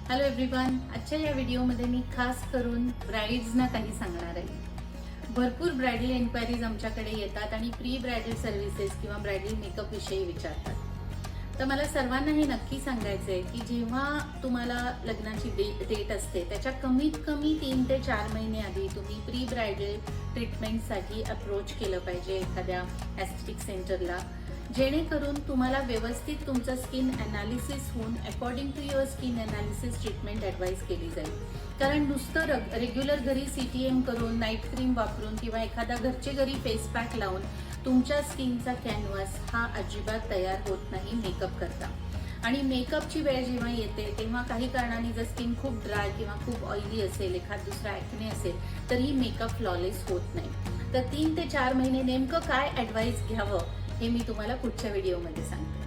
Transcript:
Hello everyone, आजच्या या व्हिडिओमध्ये मी खास करून ब्राइड्सना काही सांगणार आहे। भरपूर ब्रायडल एन्क्वायरीज आमच्याकडे येतात आणि प्री ब्रायडल सर्व्हिसेस किंवा ब्रायडल मेकअप विषयी विचारतात। तर मला सर्वांना हे नक्की सांगायचं आहे की जेव्हा तुम्हाला लग्नाची डेट असते त्याच्या कमीत कमी 3 ते 4 महिने आधी तुम्ही प्री ब्रायडल ट्रीटमेंटसाठी अप्रोच केलं पाहिजे एखाद्या एस्थेटिक सेंटरला, जेणेकरून तुम्हाला व्यवस्थित तुमचं स्किन अनालिसिस होऊन according to your skin analysis treatment advice केली जाईल। कारण नुसतं रेग्युलर घरी CTM करून, नाईट क्रीम वापरून किंवा एखादा घरचे घरी फेस पॅक लावून तुमच्या स्किनचा कॅनव्हास हा अजिबात तयार होत नाही मेकअप करता। आणि मेकअपची वेळ जेव्हा येते तेव्हा काही कारणाने जर स्किन खूप ड्राय किंवा खूप ऑइली असेल, एखाद दुसरा ॲक्ने असेल, तरी मेकअप फ्लॉलेस होत नाही। तर 3 ते 4 महिने नेमकं काय ॲडवाइस घ्यावं हे मी तुम्हाला पुढच्या व्हिडिओमध्ये सांगते।